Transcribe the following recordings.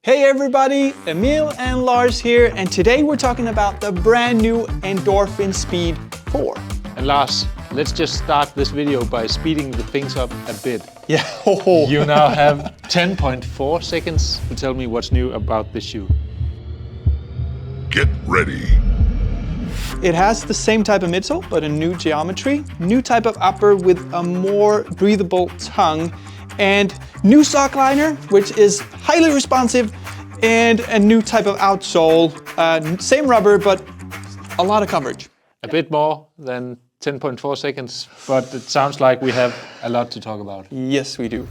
Hey everybody, Emil and Lars here, and today we're talking about the brand new Endorphin Speed 4. And Lars, let's just start this video by speeding the things up a bit. Yeah. You now have 10.4 seconds to tell me what's new about this shoe. Get ready. It has the same type of midsole, but a new geometry, new type of upper with a more breathable tongue, and new sock liner, which is highly responsive, and a new type of outsole. Same rubber, but a lot of coverage. A bit more than 10.4 seconds, but it sounds like we have a lot to talk about. Yes, we do.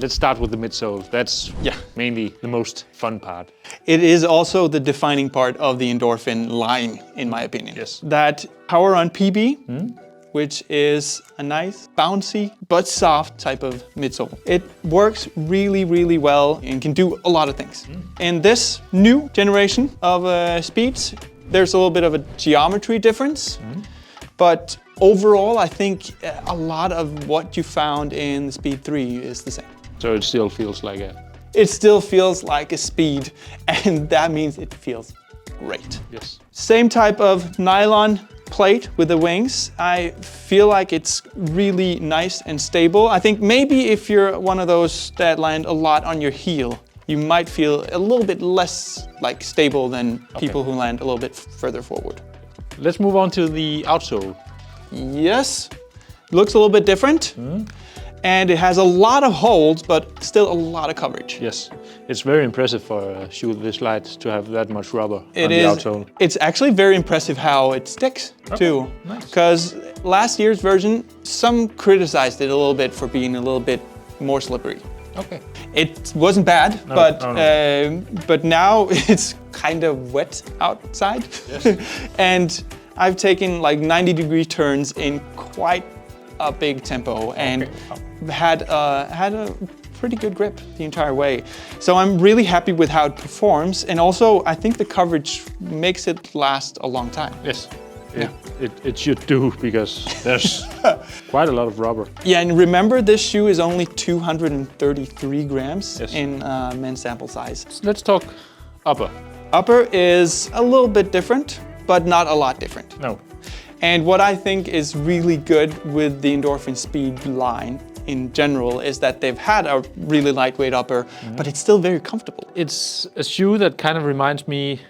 Let's start with the midsole. That's mainly the most fun part. It is also the defining part of the Endorphin line, in my opinion. Yes. That PWRRUN PB, which is a nice, bouncy, but soft type of midsole. It works really, really well and can do a lot of things. In this new generation of speeds, there's a little bit of a geometry difference, but overall, I think a lot of what you found in the Speed 3 is the same. So it still feels like a... It still feels like a Speed, and that means it feels great. Yes. Same type of nylon plate with the wings. I feel like it's really nice and stable. I think maybe if you're one of those that land a lot on your heel, you might feel a little bit less like stable than people who land a little bit further forward. Let's move on to the outsole. Yes, looks a little bit different. And it has a lot of holds, but still a lot of coverage. Yes, it's very impressive for a shoe this light to have that much rubber on the outsole. It's actually very impressive how it sticks too. Nice. Because last year's version, some criticized it a little bit for being a little bit more slippery. Okay. It wasn't bad, but now it's kind of wet outside. Yes. And I've taken like 90-degree turns in quite a big tempo and had a pretty good grip the entire way. So I'm really happy with how it performs, and also I think the coverage makes it last a long time. Yes, it should do, because there's quite a lot of rubber. Yeah, and remember this shoe is only 233 grams in men's sample size. So let's talk upper. Upper is a little bit different, but not a lot different. No. And what I think is really good with the Endorphin Speed line in general is that they've had a really lightweight upper, but it's still very comfortable. It's a shoe that kind of reminds me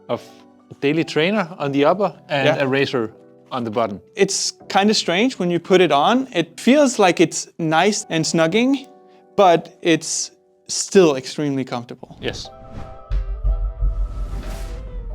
of a daily trainer on the upper and a racer on the bottom. It's kind of strange when you put it on. It feels like it's nice and snugging, but it's still extremely comfortable. Yes.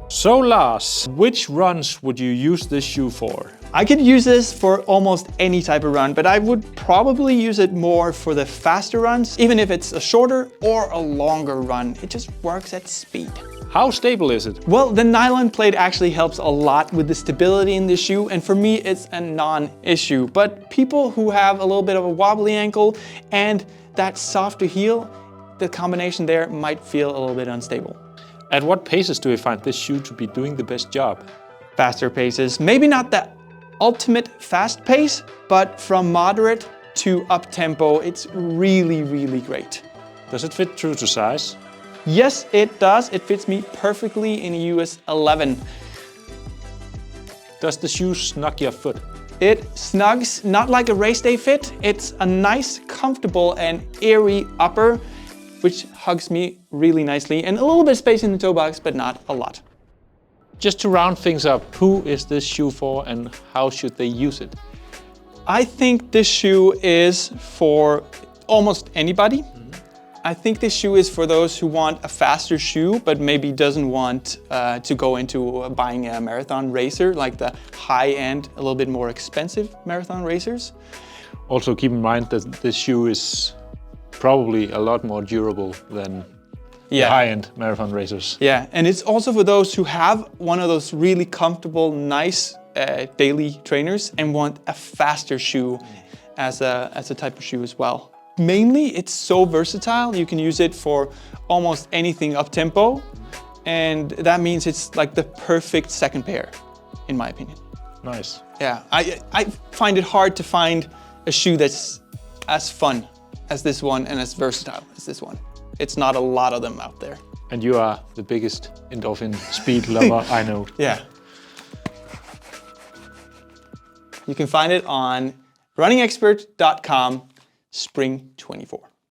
So Lars, which runs would you use this shoe for? I could use this for almost any type of run, but I would probably use it more for the faster runs. Even if it's a shorter or a longer run, it just works at speed. How stable is it? Well, the nylon plate actually helps a lot with the stability in the shoe, and for me it's a non-issue. But people who have a little bit of a wobbly ankle and that softer heel, the combination there might feel a little bit unstable. At what paces do you find this shoe to be doing the best job? Faster paces. Maybe not the ultimate fast pace, but from moderate to up tempo, it's really, really great. Does it fit true to size? Yes, it does. It fits me perfectly in a US 11. Does the shoe snug your foot? It snugs, not like a race day fit. It's a nice, comfortable and airy upper, which hugs me really nicely, and a little bit of space in the toe box, but not a lot. Just to round things up, who is this shoe for and how should they use it? I think this shoe is for almost anybody. I think this shoe is for those who want a faster shoe, but maybe doesn't want to go into buying a marathon racer, like the high-end, a little bit more expensive marathon racers. Also keep in mind that this shoe is probably a lot more durable than the high-end marathon racers. Yeah, and it's also for those who have one of those really comfortable, nice daily trainers and want a faster shoe as a type of shoe as well. Mainly, it's so versatile. You can use it for almost anything up-tempo, and that means it's like the perfect second pair, in my opinion. Nice. Yeah, I find it hard to find a shoe that's as fun as this one and as versatile as this one. It's not a lot of them out there. And you are the biggest Endorphin Speed lover I know. Yeah. You can find it on runningexpert.com spring 24.